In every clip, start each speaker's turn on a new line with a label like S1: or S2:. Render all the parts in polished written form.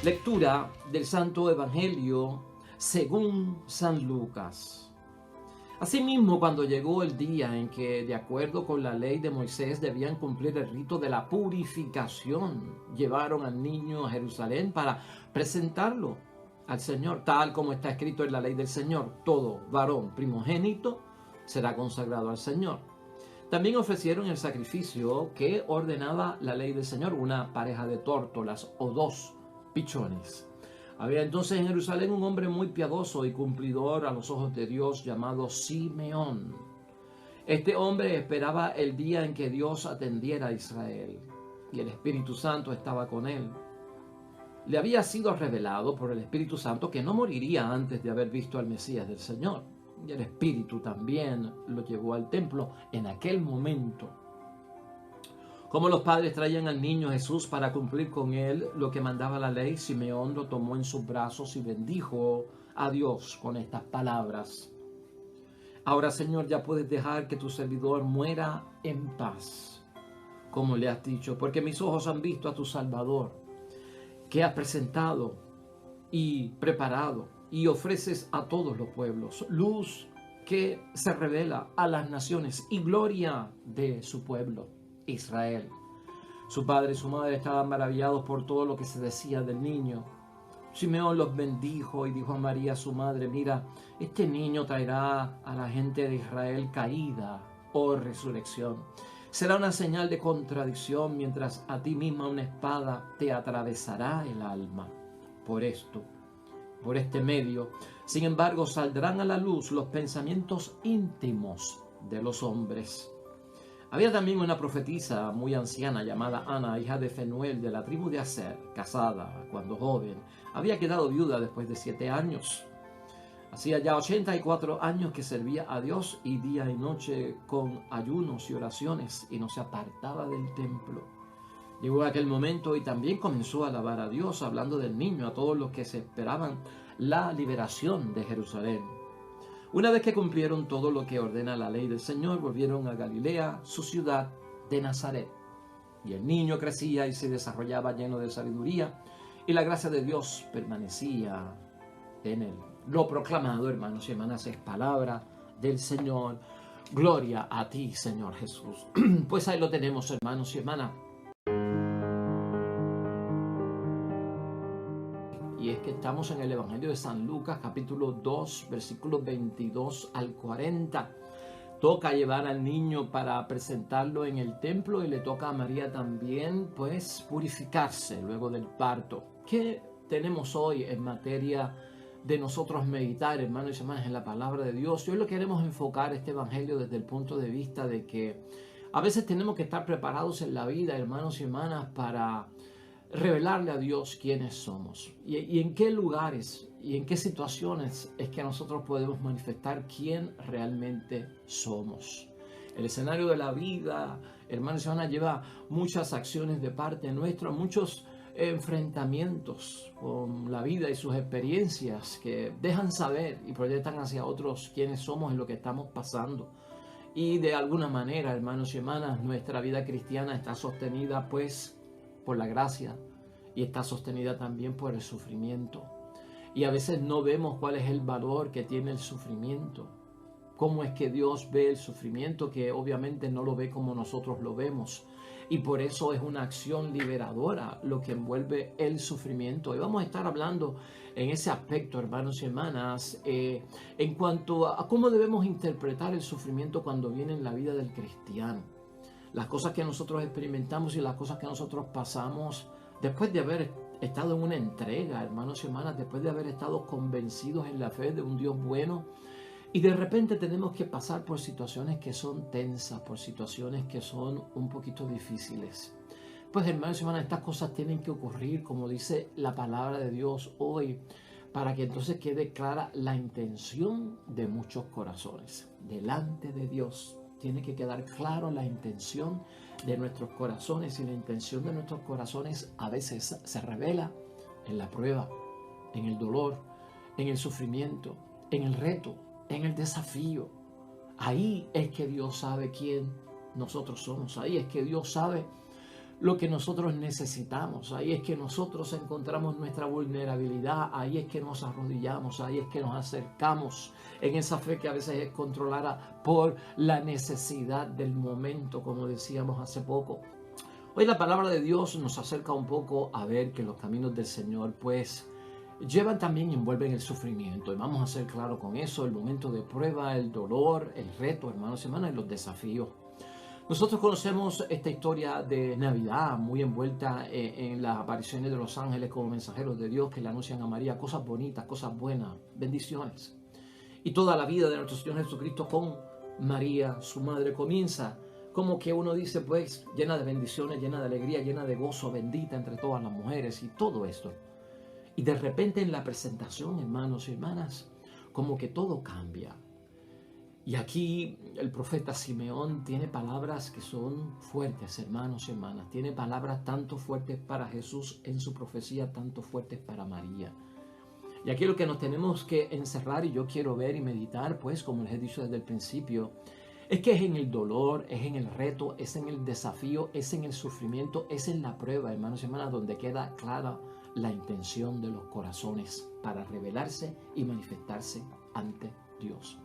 S1: Lectura del Santo Evangelio según San Lucas. Asimismo, cuando llegó el día en que, de acuerdo con la ley de Moisés, debían cumplir el rito de la purificación, llevaron al niño a Jerusalén para presentarlo al Señor, tal como está escrito en la ley del Señor: todo varón primogénito será consagrado al Señor. También ofrecieron el sacrificio que ordenaba la ley del Señor, una pareja de tórtolas o 2 pichones. Había entonces en Jerusalén un hombre muy piadoso y cumplidor a los ojos de Dios, llamado Simeón. Este hombre esperaba el día en que Dios atendiera a Israel, y el Espíritu Santo estaba con él. Le había sido revelado por el Espíritu Santo que no moriría antes de haber visto al Mesías del Señor. Y el Espíritu también lo llevó al templo en aquel momento. Como los padres traían al niño Jesús para cumplir con él lo que mandaba la ley, Simeón lo tomó en sus brazos y bendijo a Dios con estas palabras: Ahora, Señor, ya puedes dejar que tu servidor muera en paz, como le has dicho, porque mis ojos han visto a tu Salvador, que has presentado y preparado y ofreces a todos los pueblos, luz que se revela a las naciones y gloria de su pueblo, Israel. Su padre y su madre estaban maravillados por todo lo que se decía del niño. Simeón los bendijo y dijo a María, su madre: mira, este niño traerá a la gente de Israel caída o resurrección. Será una señal de contradicción, mientras a ti misma una espada te atravesará el alma. Por este medio, sin embargo, saldrán a la luz los pensamientos íntimos de los hombres. Había también una profetisa muy anciana llamada Ana, hija de Fenuel, de la tribu de Aser, casada cuando joven. Había quedado viuda después de 7 años. Hacía ya 84 años que servía a Dios y día y noche con ayunos y oraciones, y no se apartaba del templo. Llegó aquel momento y también comenzó a alabar a Dios, hablando del niño a todos los que se esperaban la liberación de Jerusalén. Una vez que cumplieron todo lo que ordena la ley del Señor, volvieron a Galilea, su ciudad de Nazaret. Y el niño crecía y se desarrollaba lleno de sabiduría, y la gracia de Dios permanecía en él. Lo proclamado, hermanos y hermanas, es palabra del Señor. Gloria a ti, Señor Jesús. Pues ahí lo tenemos, hermanos y hermanas. Y es que estamos en el Evangelio de San Lucas, capítulo 2, versículos 22 al 40. Toca llevar al niño para presentarlo en el templo, y le toca a María también, pues, purificarse luego del parto. ¿Qué tenemos hoy en materia de nosotros meditar, hermanos y hermanas, en la palabra de Dios? Y hoy lo queremos enfocar este Evangelio desde el punto de vista de que a veces tenemos que estar preparados en la vida, hermanos y hermanas, para revelarle a Dios quiénes somos y en qué lugares y en qué situaciones es que nosotros podemos manifestar quién realmente somos. El escenario de la vida, hermanos y hermanas, lleva muchas acciones de parte nuestra, muchos enfrentamientos con la vida y sus experiencias que dejan saber y proyectan hacia otros quiénes somos en lo que estamos pasando. Y de alguna manera, hermanos y hermanas, nuestra vida cristiana está sostenida pues por la gracia, y está sostenida también por el sufrimiento. Y a veces no vemos cuál es el valor que tiene el sufrimiento. Cómo es que Dios ve el sufrimiento, que obviamente no lo ve como nosotros lo vemos. Y por eso es una acción liberadora lo que envuelve el sufrimiento. Y vamos a estar hablando en ese aspecto, hermanos y hermanas, en cuanto a cómo debemos interpretar el sufrimiento cuando viene en la vida del cristiano. Las cosas que nosotros experimentamos y las cosas que nosotros pasamos después de haber estado en una entrega, hermanos y hermanas, después de haber estado convencidos en la fe de un Dios bueno, y de repente tenemos que pasar por situaciones que son tensas, por situaciones que son un poquito difíciles. Pues, hermanos y hermanas, estas cosas tienen que ocurrir, como dice la palabra de Dios hoy, para que entonces quede clara la intención de muchos corazones delante de Dios. Tiene que quedar claro la intención de nuestros corazones, y la intención de nuestros corazones a veces se revela en la prueba, en el dolor, en el sufrimiento, en el reto, en el desafío. Ahí es que Dios sabe quién nosotros somos. Ahí es que Dios sabe lo que nosotros necesitamos. Ahí es que nosotros encontramos nuestra vulnerabilidad, ahí es que nos arrodillamos, ahí es que nos acercamos en esa fe que a veces es controlada por la necesidad del momento, como decíamos hace poco. Hoy la palabra de Dios nos acerca un poco a ver que los caminos del Señor pues llevan también y envuelven el sufrimiento. Y vamos a ser claros con eso, el momento de prueba, el dolor, el reto, hermanos y hermanas, y los desafíos. Nosotros conocemos esta historia de Navidad muy envuelta en las apariciones de los ángeles como mensajeros de Dios que le anuncian a María cosas bonitas, cosas buenas, bendiciones. Y toda la vida de nuestro Señor Jesucristo con María, su madre, comienza como que uno dice pues llena de bendiciones, llena de alegría, llena de gozo, bendita entre todas las mujeres y todo esto. Y de repente en la presentación, hermanos y hermanas, como que todo cambia. Y aquí el profeta Simeón tiene palabras que son fuertes, hermanos y hermanas. Tiene palabras tanto fuertes para Jesús en su profecía, tanto fuertes para María. Y aquí lo que nos tenemos que encerrar, y yo quiero ver y meditar, pues como les he dicho desde el principio, es que es en el dolor, es en el reto, es en el desafío, es en el sufrimiento, es en la prueba, hermanos y hermanas, donde queda clara la intención de los corazones para revelarse y manifestarse ante Dios.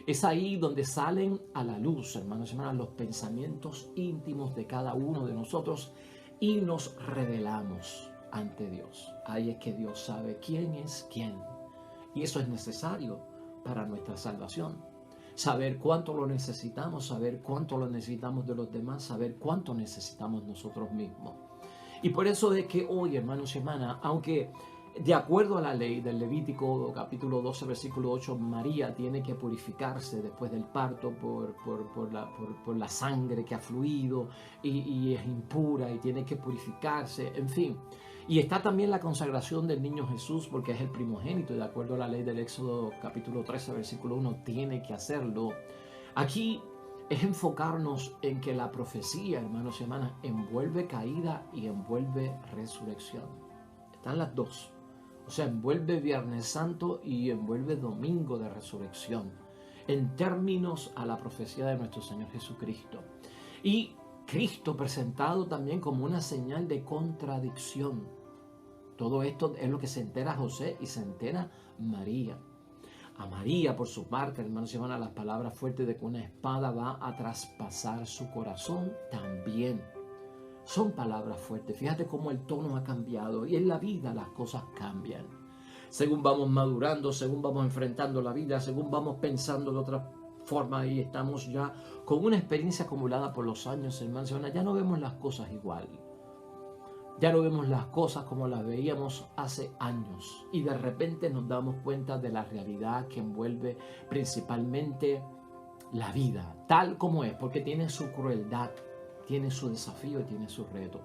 S1: Es ahí donde salen a la luz, hermanos y hermanas, los pensamientos íntimos de cada uno de nosotros y nos revelamos ante Dios. Ahí es que Dios sabe quién es quién. Y eso es necesario para nuestra salvación. Saber cuánto lo necesitamos, saber cuánto lo necesitamos de los demás, saber cuánto necesitamos nosotros mismos. Y por eso es que hoy, hermanos y hermanas, aunque de acuerdo a la ley del Levítico capítulo 12 versículo 8, María tiene que purificarse después del parto por la sangre que ha fluido y es impura y tiene que purificarse, en fin. Y está también la consagración del niño Jesús porque es el primogénito y de acuerdo a la ley del Éxodo capítulo 13 versículo 1 tiene que hacerlo. Aquí es enfocarnos en que la profecía, hermanos y hermanas, envuelve caída y envuelve resurrección. Están las dos. O sea, envuelve Viernes Santo y envuelve Domingo de Resurrección, en términos a la profecía de nuestro Señor Jesucristo. Y Cristo presentado también como una señal de contradicción. Todo esto es lo que se entera José y se entera María. A María, por su parte, hermanos y hermanas, las palabras fuertes de que una espada va a traspasar su corazón también. Son palabras fuertes. Fíjate cómo el tono ha cambiado y en la vida las cosas cambian. Según vamos madurando, según vamos enfrentando la vida, según vamos pensando de otra forma y estamos ya con una experiencia acumulada por los años, hermanos y hermanas, ya no vemos las cosas igual. Ya no vemos las cosas como las veíamos hace años y de repente nos damos cuenta de la realidad que envuelve principalmente la vida, tal como es, porque tiene su crueldad, tiene su desafío y tiene su reto.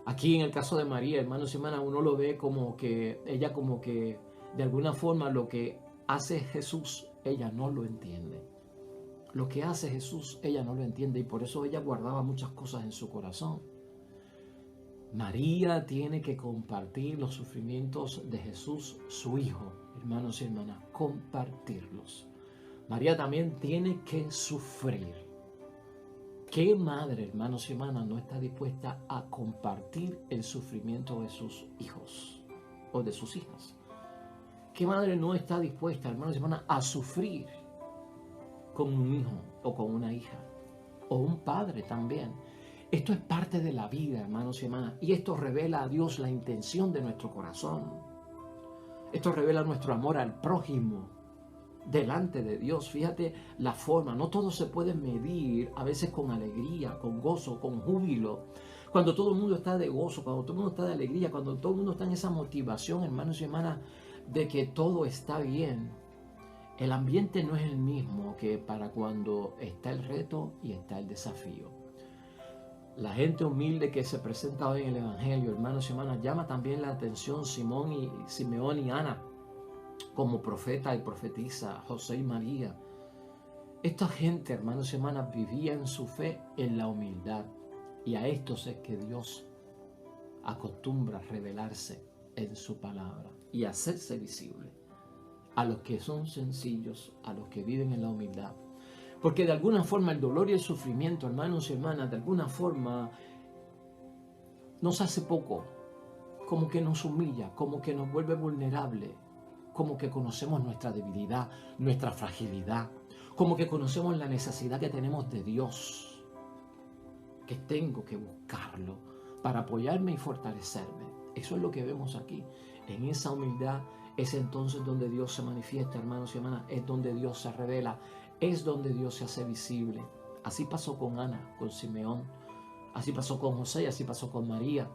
S1: Aquí en el caso de María, hermanos y hermanas, uno lo ve como que ella como que de alguna forma lo que hace Jesús, ella no lo entiende. Lo que hace Jesús, ella no lo entiende y por eso ella guardaba muchas cosas en su corazón. María tiene que compartir los sufrimientos de Jesús, su Hijo, hermanos y hermanas, compartirlos. María también tiene que sufrir. ¿Qué madre, hermanos y hermanas, no está dispuesta a compartir el sufrimiento de sus hijos o de sus hijas? ¿Qué madre no está dispuesta, hermanos y hermanas, a sufrir con un hijo o con una hija? O un padre también. Esto es parte de la vida, hermanos y hermanas, y esto revela a Dios la intención de nuestro corazón. Esto revela nuestro amor al prójimo delante de Dios. Fíjate la forma, no todo se puede medir a veces con alegría, con gozo, con júbilo. Cuando todo el mundo está de gozo, cuando todo el mundo está de alegría, cuando todo el mundo está en esa motivación, hermanos y hermanas, de que todo está bien, el ambiente no es el mismo que para cuando está el reto y está el desafío. La gente humilde que se presenta hoy en el Evangelio, hermanos y hermanas, llama también la atención Simeón y Ana, como profeta y profetisa, José y María. Esta gente, hermanos y hermanas, vivían su fe en la humildad. Y a estos es que Dios acostumbra a revelarse en su palabra y hacerse visible a los que son sencillos, a los que viven en la humildad. Porque de alguna forma el dolor y el sufrimiento, hermanos y hermanas, de alguna forma nos hace poco, como que nos humilla, como que nos vuelve vulnerable, como que conocemos nuestra debilidad, nuestra fragilidad, como que conocemos la necesidad que tenemos de Dios, que tengo que buscarlo para apoyarme y fortalecerme. Eso es lo que vemos aquí. En esa humildad es entonces donde Dios se manifiesta, hermanos y hermanas, es donde Dios se revela, es donde Dios se hace visible. Así pasó con Ana, con Simeón, así pasó con José, así pasó con María.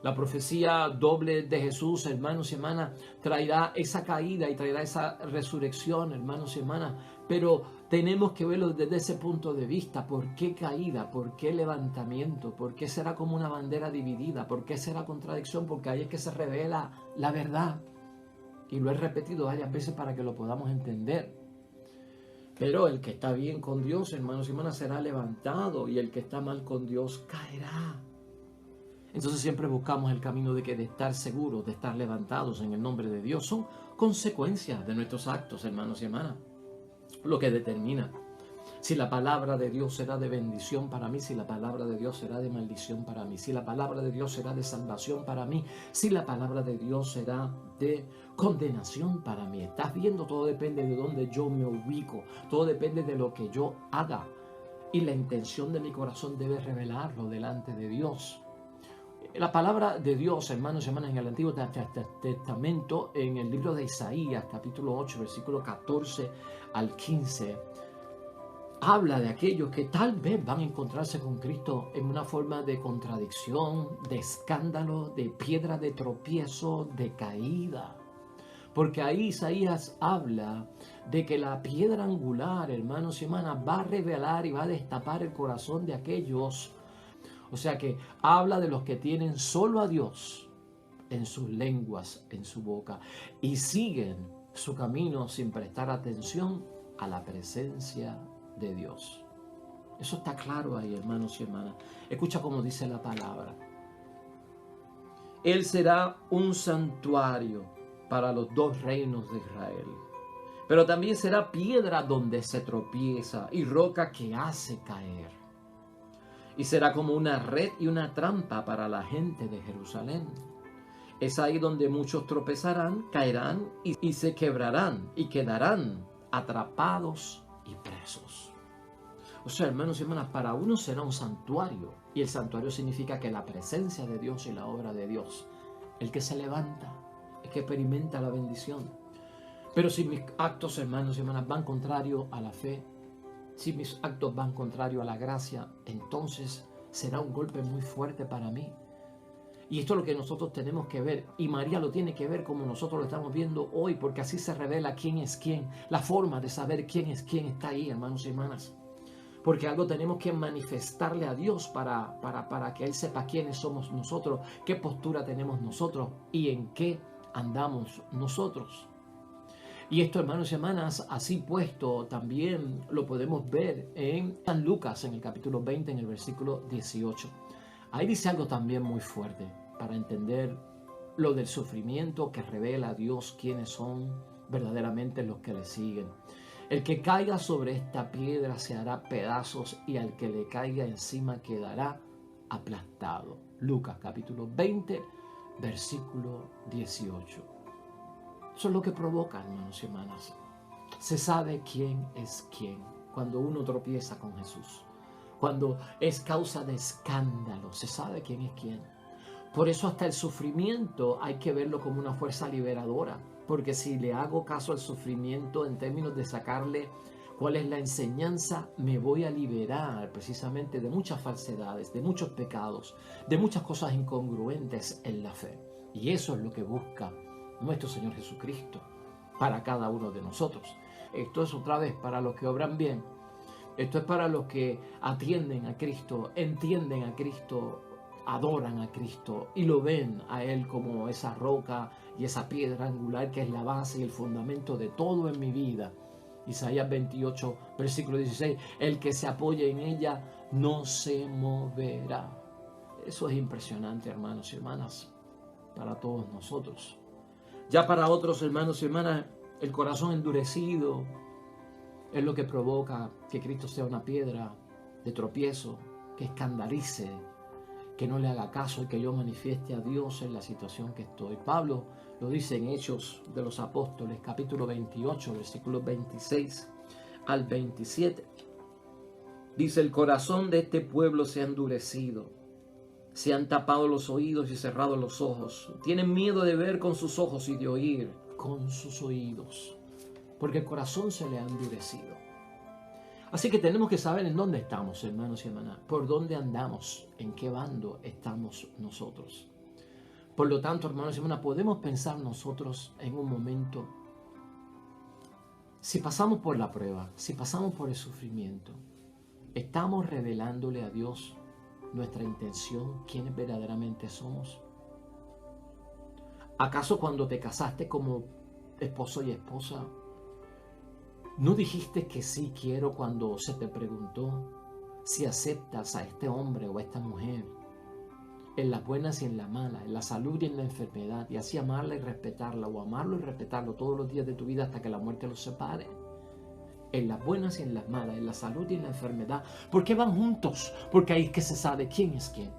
S1: La profecía doble de Jesús, hermanos y hermanas, traerá esa caída y traerá esa resurrección, hermanos y hermanas. Pero tenemos que verlo desde ese punto de vista. ¿Por qué caída? ¿Por qué levantamiento? ¿Por qué será como una bandera dividida? ¿Por qué será contradicción? Porque ahí es que se revela la verdad. Y lo he repetido varias veces para que lo podamos entender. Pero el que está bien con Dios, hermanos y hermanas, será levantado. Y el que está mal con Dios caerá. Entonces siempre buscamos el camino de estar seguros, de estar levantados en el nombre de Dios. Son consecuencias de nuestros actos, hermanos y hermanas. Lo que determina si la palabra de Dios será de bendición para mí, si la palabra de Dios será de maldición para mí, si la palabra de Dios será de salvación para mí, si la palabra de Dios será de condenación para mí. Estás viendo, todo depende de dónde yo me ubico, todo depende de lo que yo haga. Y la intención de mi corazón debe revelarlo delante de Dios. La palabra de Dios, hermanos y hermanas, en el Antiguo Testamento, en el libro de Isaías, capítulo 8, versículo 14 al 15, habla de aquellos que tal vez van a encontrarse con Cristo en una forma de contradicción, de escándalo, de piedra de tropiezo, de caída. Porque ahí Isaías habla de que la piedra angular, hermanos y hermanas, va a revelar y va a destapar el corazón de aquellos. O sea que habla de los que tienen solo a Dios en sus lenguas, en su boca, y siguen su camino sin prestar atención a la presencia de Dios. Eso está claro ahí, hermanos y hermanas. Escucha cómo dice la palabra. Él será un santuario para los dos reinos de Israel, pero también será piedra donde se tropieza y roca que hace caer. Y será como una red y una trampa para la gente de Jerusalén. Es ahí donde muchos tropezarán, caerán y se quebrarán y quedarán atrapados y presos. O sea, hermanos y hermanas, para uno será un santuario. Y el santuario significa que la presencia de Dios y la obra de Dios, el que se levanta, el que experimenta la bendición. Pero si mis actos, hermanos y hermanas, van contrario a la fe, si mis actos van contrario a la gracia, entonces será un golpe muy fuerte para mí. Y esto es lo que nosotros tenemos que ver. Y María lo tiene que ver como nosotros lo estamos viendo hoy, porque así se revela quién es quién. La forma de saber quién es quién está ahí, hermanos y hermanas. Porque algo tenemos que manifestarle a Dios para que Él sepa quiénes somos nosotros, qué postura tenemos nosotros y en qué andamos nosotros. Y esto, hermanos y hermanas, así puesto, también lo podemos ver en San Lucas, en el capítulo 20, en el versículo 18. Ahí dice algo también muy fuerte para entender lo del sufrimiento que revela a Dios quiénes son verdaderamente los que le siguen. El que caiga sobre esta piedra se hará pedazos y al que le caiga encima quedará aplastado. Lucas capítulo 20, versículo 18. Eso es lo que provoca, hermanos y hermanas. Se sabe quién es quién cuando uno tropieza con Jesús. Cuando es causa de escándalo, se sabe quién es quién. Por eso hasta el sufrimiento hay que verlo como una fuerza liberadora. Porque si le hago caso al sufrimiento en términos de sacarle cuál es la enseñanza, me voy a liberar precisamente de muchas falsedades, de muchos pecados, de muchas cosas incongruentes en la fe. Y eso es lo que busca nuestro Señor Jesucristo para cada uno de nosotros. Esto es otra vez para los que obran bien. Esto es para los que atienden a Cristo, entienden a Cristo, adoran a Cristo y lo ven a Él como esa roca y esa piedra angular que es la base y el fundamento de todo en mi vida. Isaías 28, versículo 16, el que se apoye en ella no se moverá. Eso es impresionante, hermanos y hermanas, para todos nosotros. Ya para otros, hermanos y hermanas, el corazón endurecido es lo que provoca que Cristo sea una piedra de tropiezo, que escandalice, que no le haga caso y que yo manifieste a Dios en la situación que estoy. Pablo lo dice en Hechos de los Apóstoles, capítulo 28, versículos 26 al 27. Dice: el corazón de este pueblo se ha endurecido, se han tapado los oídos y cerrado los ojos. Tienen miedo de ver con sus ojos y de oír con sus oídos, porque el corazón se le ha endurecido. Así que tenemos que saber en dónde estamos, hermanos y hermanas, por dónde andamos, en qué bando estamos nosotros. Por lo tanto, hermanos y hermanas, podemos pensar nosotros en un momento, si pasamos por la prueba, si pasamos por el sufrimiento, ¿estamos revelándole a Dios nuestra intención, quiénes verdaderamente somos? ¿Acaso cuando te casaste como esposo y esposa, no dijiste que sí quiero cuando se te preguntó si aceptas a este hombre o a esta mujer en las buenas y en las malas, en la salud y en la enfermedad, y así amarla y respetarla, o amarlo y respetarlo todos los días de tu vida hasta que la muerte los separe? En las buenas y en las malas, en la salud y en la enfermedad. ¿Por qué van juntos? Porque ahí es que se sabe quién es quién.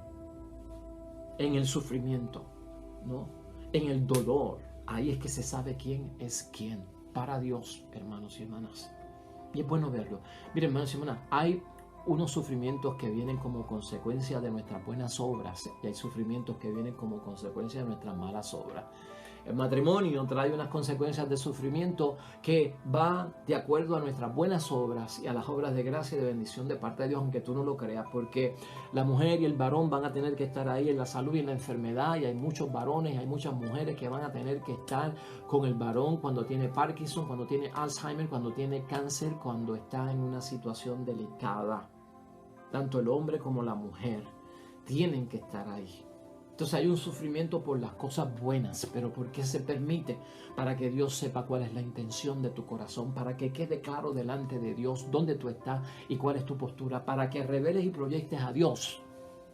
S1: En el sufrimiento, ¿no? En el dolor, ahí es que se sabe quién es quién. Para Dios, hermanos y hermanas. Y es bueno verlo. Miren, hermanos y hermanas, hay unos sufrimientos que vienen como consecuencia de nuestras buenas obras y hay sufrimientos que vienen como consecuencia de nuestras malas obras. El matrimonio trae unas consecuencias de sufrimiento que va de acuerdo a nuestras buenas obras y a las obras de gracia y de bendición de parte de Dios, aunque tú no lo creas, porque la mujer y el varón van a tener que estar ahí en la salud y en la enfermedad, y hay muchos varones, hay muchas mujeres que van a tener que estar con el varón cuando tiene Parkinson, cuando tiene Alzheimer, cuando tiene cáncer, cuando está en una situación delicada. Tanto el hombre como la mujer tienen que estar ahí. Entonces hay un sufrimiento por las cosas buenas, pero ¿por qué se permite? Para que Dios sepa cuál es la intención de tu corazón, para que quede claro delante de Dios dónde tú estás y cuál es tu postura, para que reveles y proyectes a Dios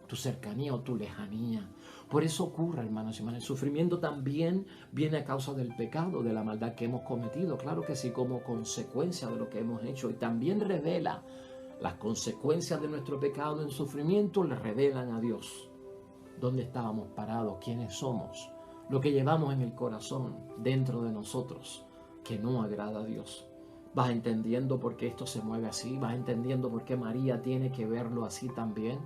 S1: tu cercanía o tu lejanía. Por eso ocurre, hermanos y hermanas, el sufrimiento también viene a causa del pecado, de la maldad que hemos cometido, claro que sí, como consecuencia de lo que hemos hecho, y también revela las consecuencias de nuestro pecado en sufrimiento, le revelan a Dios dónde estábamos parados, quiénes somos, lo que llevamos en el corazón dentro de nosotros que no agrada a Dios. Vas entendiendo por qué esto se mueve así, vas entendiendo por qué María tiene que verlo así también.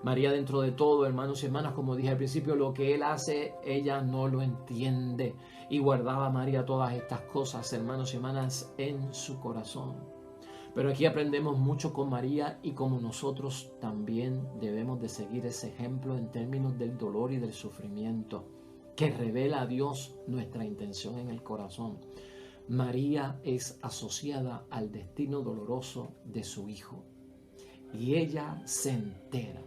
S1: María, dentro de todo, hermanos y hermanas, como dije al principio, lo que Él hace, ella no lo entiende. Y guardaba María todas estas cosas, hermanos y hermanas, en su corazón. Pero aquí aprendemos mucho con María, y como nosotros también debemos de seguir ese ejemplo en términos del dolor y del sufrimiento, que revela a Dios nuestra intención en el corazón. María es asociada al destino doloroso de su hijo, y ella se entera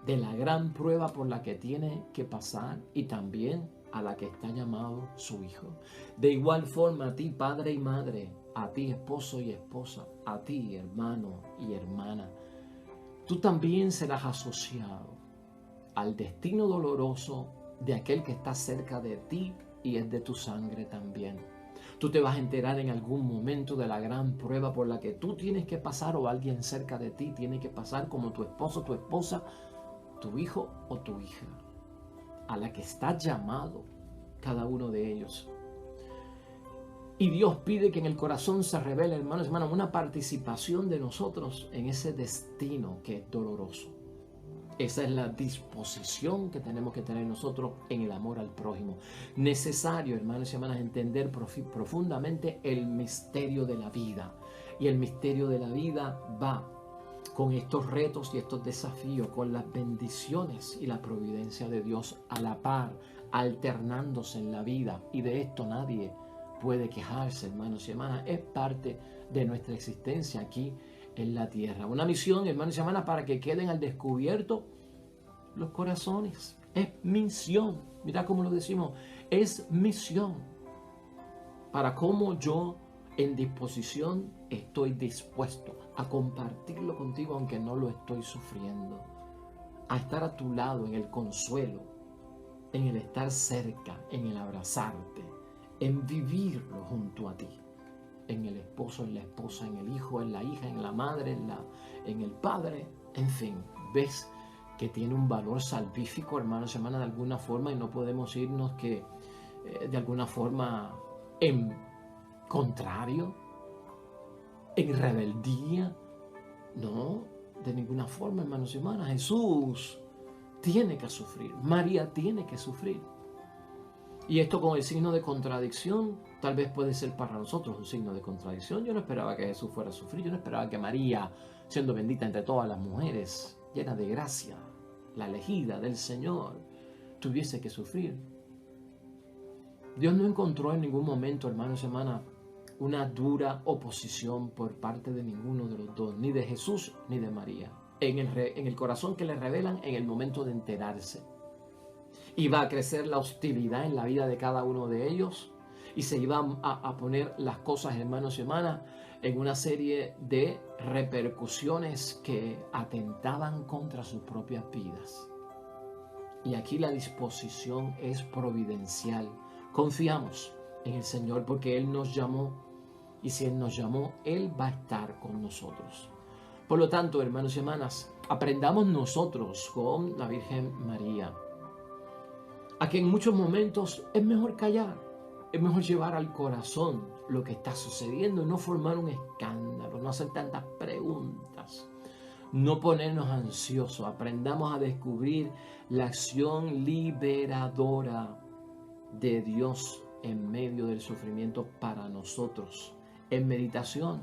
S1: de la gran prueba por la que tiene que pasar y también a la que está llamado su hijo. De igual forma, a ti, padre y madre, a ti, esposo y esposa, a ti, hermano y hermana, tú también serás asociado al destino doloroso de aquel que está cerca de ti y es de tu sangre también. Tú te vas a enterar en algún momento de la gran prueba por la que tú tienes que pasar, o alguien cerca de ti tiene que pasar, como tu esposo, tu esposa, tu hijo o tu hija, a la que está llamado cada uno de ellos. Y Dios pide que en el corazón se revele, hermanos y hermanas, una participación de nosotros en ese destino que es doloroso. Esa es la disposición que tenemos que tener nosotros en el amor al prójimo. Necesario, hermanos y hermanas, entender profundamente el misterio de la vida. Y el misterio de la vida va con estos retos y estos desafíos, con las bendiciones y la providencia de Dios a la par, alternándose en la vida. Y de esto nadie puede quejarse, hermanos y hermanas. Es parte de nuestra existencia aquí en la tierra. Una misión, hermanos y hermanas, para que queden al descubierto los corazones. Es misión. Mira cómo lo decimos. Es misión. Para cómo yo en disposición estoy dispuesto a compartirlo contigo, aunque no lo estoy sufriendo. A estar a tu lado en el consuelo, en el estar cerca, en el abrazarte, en vivirlo junto a ti, en el esposo, en la esposa, en el hijo, en la hija, en la madre, en el padre, en fin. ¿Ves que tiene un valor salvífico, hermanos y hermanas, de alguna forma, y no podemos irnos que de alguna forma en contrario, en rebeldía. No, de ninguna forma, hermanos y hermanas. Jesús tiene que sufrir, María tiene que sufrir. Y esto con el signo de contradicción, tal vez puede ser para nosotros un signo de contradicción. Yo no esperaba que Jesús fuera a sufrir, yo no esperaba que María, siendo bendita entre todas las mujeres, llena de gracia, la elegida del Señor, tuviese que sufrir. Dios no encontró en ningún momento, hermanos y hermanas, una dura oposición por parte de ninguno de los dos, ni de Jesús ni de María, en el corazón que le revelan en el momento de enterarse. Iba a crecer la hostilidad en la vida de cada uno de ellos y se iban a poner las cosas, hermanos y hermanas, en una serie de repercusiones que atentaban contra sus propias vidas. Y aquí la disposición es providencial. Confiamos en el Señor porque Él nos llamó, y si Él nos llamó, Él va a estar con nosotros. Por lo tanto, hermanos y hermanas, aprendamos nosotros con la Virgen María a que en muchos momentos es mejor callar, es mejor llevar al corazón lo que está sucediendo y no formar un escándalo, no hacer tantas preguntas, no ponernos ansiosos. Aprendamos a descubrir la acción liberadora de Dios en medio del sufrimiento para nosotros. En meditación,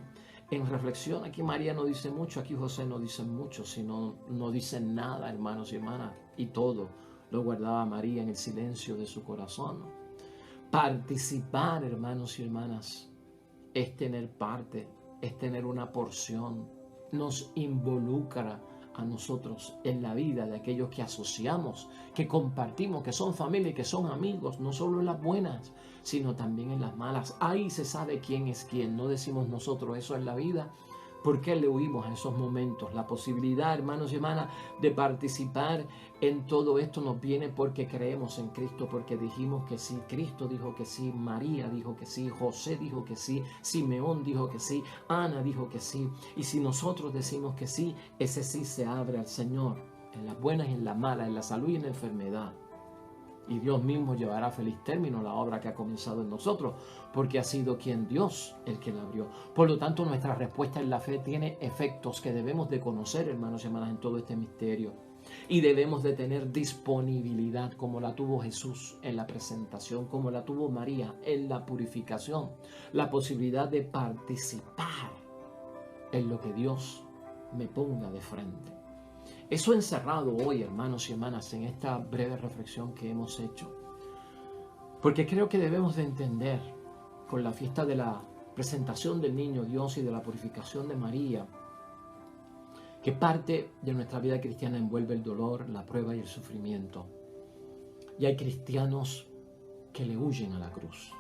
S1: en reflexión, aquí María no dice mucho, aquí José no dice mucho, sino no dicen nada, hermanos y hermanas, y todo lo guardaba María en el silencio de su corazón. Participar, hermanos y hermanas, es tener parte, es tener una porción, nos involucra a nosotros en la vida de aquellos que asociamos, que compartimos, que son familia y que son amigos, no solo en las buenas, sino también en las malas. Ahí se sabe quién es quién, no decimos nosotros eso en la vida. ¿Por qué le huimos a esos momentos? La posibilidad, hermanos y hermanas, de participar en todo esto nos viene porque creemos en Cristo, porque dijimos que sí, Cristo dijo que sí, María dijo que sí, José dijo que sí, Simeón dijo que sí, Ana dijo que sí. Y si nosotros decimos que sí, ese sí se abre al Señor, en las buenas y en las malas, en la salud y en la enfermedad. Y Dios mismo llevará a feliz término la obra que ha comenzado en nosotros, porque ha sido quien Dios el que la abrió. Por lo tanto, nuestra respuesta en la fe tiene efectos que debemos de conocer, hermanos y hermanas, en todo este misterio. Y debemos de tener disponibilidad como la tuvo Jesús en la presentación, como la tuvo María en la purificación. La posibilidad de participar en lo que Dios me ponga de frente. Eso encerrado hoy, hermanos y hermanas, en esta breve reflexión que hemos hecho. Porque creo que debemos de entender, con la fiesta de la presentación del niño Dios y de la purificación de María, que parte de nuestra vida cristiana envuelve el dolor, la prueba y el sufrimiento. Y hay cristianos que le huyen a la cruz.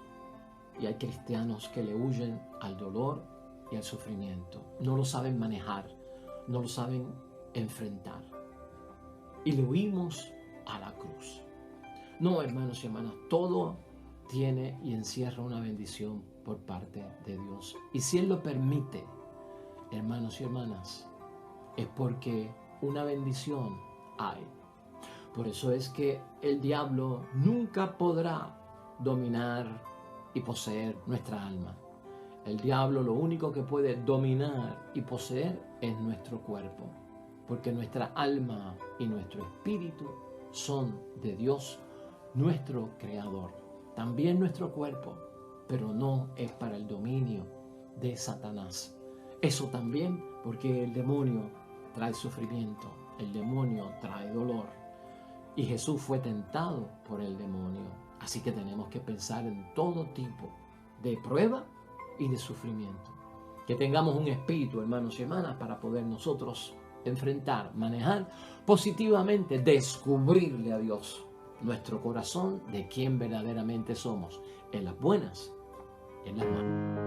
S1: Y hay cristianos que le huyen al dolor y al sufrimiento. No lo saben manejar, no lo saben enfrentar. Y le huimos a la cruz. No, hermanos y hermanas, todo tiene y encierra una bendición por parte de Dios. Y si Él lo permite, hermanos y hermanas, es porque una bendición hay. Por eso es que el diablo nunca podrá dominar y poseer nuestra alma. El diablo lo único que puede dominar y poseer es nuestro cuerpo, porque nuestra alma y nuestro espíritu son de Dios, nuestro Creador. También nuestro cuerpo, pero no es para el dominio de Satanás. Eso también porque el demonio trae sufrimiento, el demonio trae dolor. Y Jesús fue tentado por el demonio. Así que tenemos que pensar en todo tipo de prueba y de sufrimiento. Que tengamos un espíritu, hermanos y hermanas, para poder nosotros enfrentar, manejar positivamente, descubrirle a Dios nuestro corazón de quién verdaderamente somos, en las buenas y en las malas.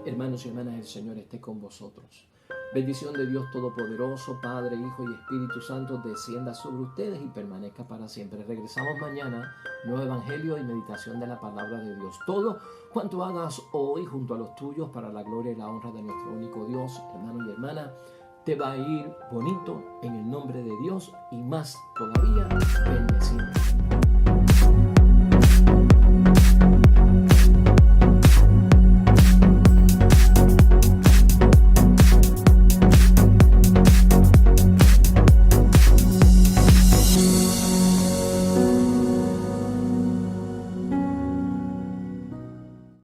S1: Hermanos y hermanas, el Señor esté con vosotros. Bendición de Dios Todopoderoso, Padre, Hijo y Espíritu Santo, descienda sobre ustedes y permanezca para siempre. Regresamos mañana, nuevo Evangelio y meditación de la palabra de Dios. Todo cuanto hagas hoy junto a los tuyos para la gloria y la honra de nuestro único Dios, hermano y hermana, te va a ir bonito en el nombre de Dios y más todavía bendecido.